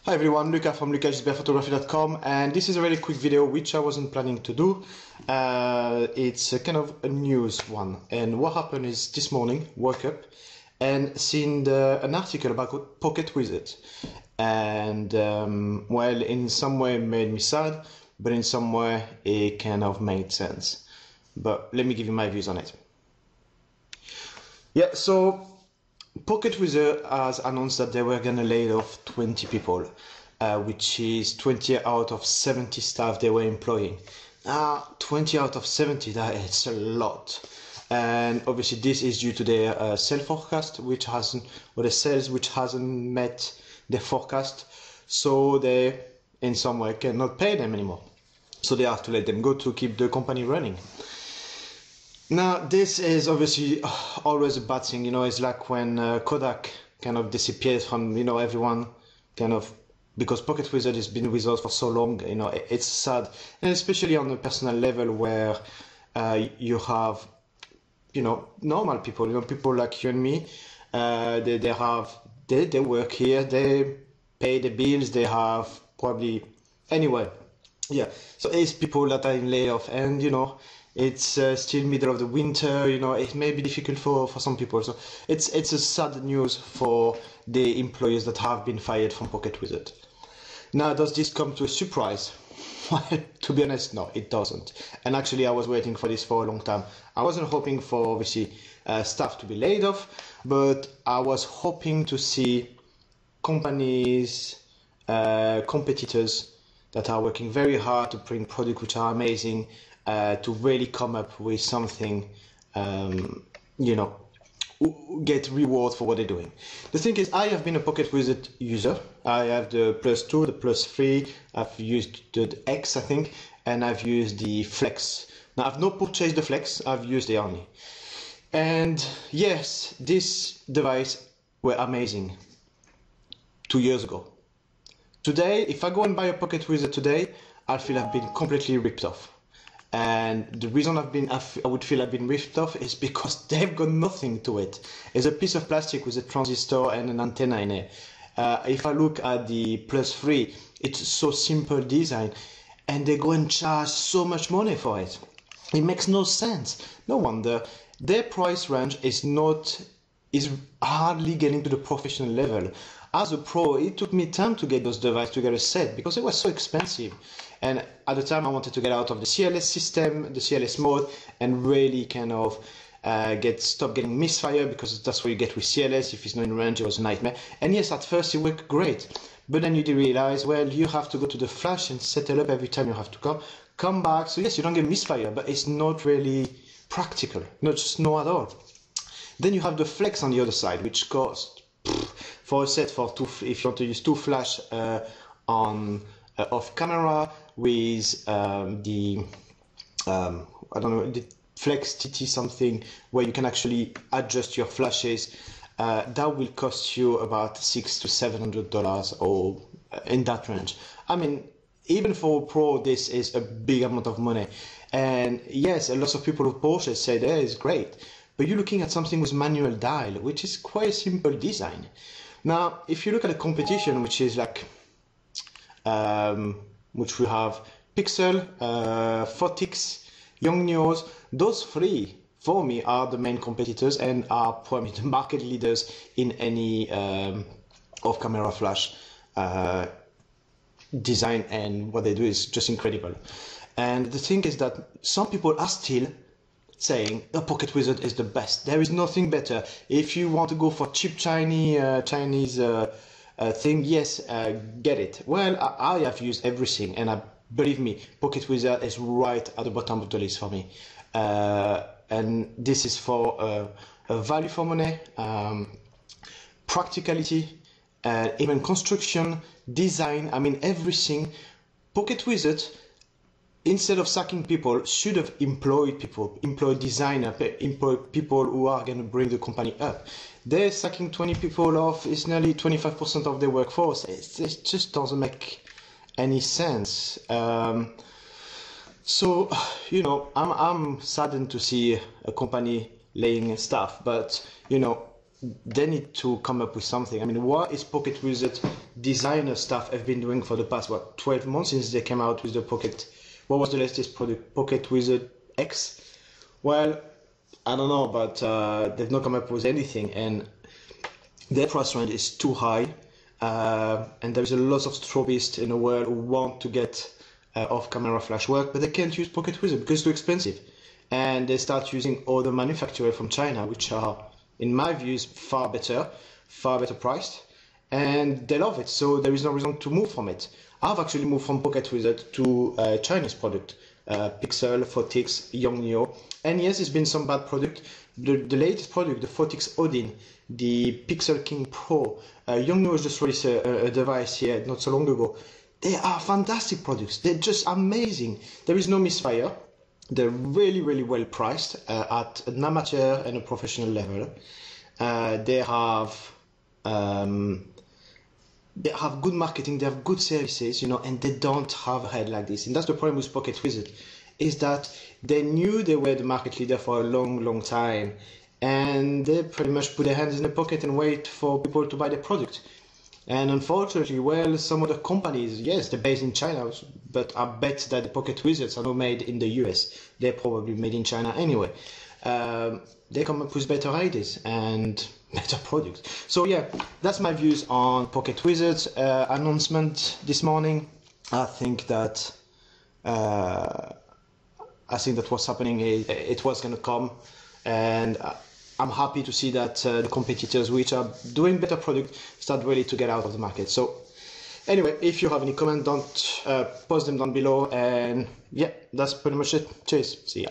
Hi everyone, Luca from lucasbearphotography.com, and this is a really quick video which I wasn't planning to do. It's a kind of a news one, and what happened is this morning, woke up and seen an article about Pocket Wizard, and well, in some way it made me sad, but in some way it kind of made sense. But let me give you my views on it. Yeah, so Pocket Wizard has announced that they were going to lay off 20 people, which is 20 out of 70 staff they were employing. 20 out of 70, it's a lot. And obviously this is due to their sales forecast, which hasn't, or the sales which hasn't met their forecast. So they, in some way, cannot pay them anymore. So they have to let them go to keep the company running. Now, this is obviously always a bad thing, it's like when Kodak kind of disappears from, everyone kind of, because Pocket Wizard has been with us for so long, it's sad. And especially on a personal level where you have, normal people, people like you and me, they work here, they pay the bills, they have probably, anyway, yeah. So it's people that are in layoff and, it's still middle of the winter, it may be difficult for some people. So it's a sad news for the employees that have been fired from Pocket Wizard. Now, does this come to a surprise? Well, to be honest, no, it doesn't. And actually, I was waiting for this for a long time. I wasn't hoping for, obviously, staff to be laid off, but I was hoping to see companies, competitors that are working very hard to bring products which are amazing, to really come up with something, get reward for what they're doing. The thing is, I have been a Pocket Wizard user. I have the Plus 2, the Plus 3, I've used the X, I think, and I've used the Flex. Now, I've not purchased the Flex, I've used the Omni. And yes, this device were amazing 2 years ago. Today, if I go and buy a Pocket Wizard today, I feel I've been completely ripped off. And the reason I would feel I've been ripped off is because they've got nothing to it. It's a piece of plastic with a transistor and an antenna in it. If I look at the Plus 3, it's so simple design, and they go and charge so much money for it. It makes no sense. No wonder their price range is hardly getting to the professional level. As a pro, it took me time to get those devices, to get a set, because it was so expensive. And at the time, I wanted to get out of the CLS system, the CLS mode, and really kind of stop getting misfire, because that's what you get with CLS. If it's not in range, it was a nightmare. And yes, at first it worked great, but then you realize, well, you have to go to the flash and set it up every time you have to come back. So yes, you don't get misfire, but it's not really practical, not at all. Then you have the Flex on the other side, which costs for a set if you want to use two flash off camera with the I don't know, the Flex TT something, where you can actually adjust your flashes. That will cost you about $600 to $700 or in that range. I mean, even for a pro, this is a big amount of money. And yes, a lot of people who purchase say that is great, but you're looking at something with manual dial, which is quite a simple design. Now, if you look at the competition, which is like, which we have Pixel, Photix, Yongnuo, those three for me are the main competitors and are probably the market leaders in any off-camera flash design, and what they do is just incredible. And the thing is that some people are still saying the Pocket Wizard is the best. There is nothing better. If you want to go for cheap Chinese thing, yes, get it. Well, I have used everything, and believe me, Pocket Wizard is right at the bottom of the list for me. And this is for a value for money, practicality, even construction, design. I mean, everything. Pocket Wizard, instead of sacking people, should have employed people, employed designers, employed people who are going to bring the company up. They're sacking 20 people off. It's nearly 25% of their workforce. It just doesn't make any sense. So, I'm saddened to see a company laying staff, but, they need to come up with something. I mean, what is Pocket Wizard designer stuff have been doing for the past, 12 months since they came out with the Pocket. What was the latest product? Pocket Wizard X? Well, I don't know, but they've not come up with anything, and their price range is too high. And there's a lot of strobists in the world who want to get off-camera flash work, but they can't use Pocket Wizard because it's too expensive. And they start using other manufacturers from China, which are, in my views, far better priced, and they love it. So there is no reason to move from it. I've actually moved from Pocket Wizard to a Chinese product, Pixel, Photix, Yongnuo. And yes, there's been some bad product. The latest product, the Photix Odin, the Pixel King Pro, Yongnuo just released a device here not so long ago. They are fantastic products. They're just amazing. There is no misfire. They're really, really well priced at an amateur and a professional level. They have good marketing, they have good services, and they don't have a head like this. And that's the problem with Pocket Wizard, is that they knew they were the market leader for a long, long time, and they pretty much put their hands in the pocket and wait for people to buy their product. And unfortunately, well, some other companies, yes, they're based in China, but I bet that the Pocket Wizards are not made in the US. They're probably made in China anyway. They come up with better ideas and better products. So yeah, that's my views on Pocket Wizards. Announcement this morning. I think that what's happening is it was going to come, and I'm happy to see that the competitors which are doing better product start really to get out of the market. So anyway, if you have any comment, don't post them down below, and yeah, that's pretty much it. Cheers, see ya.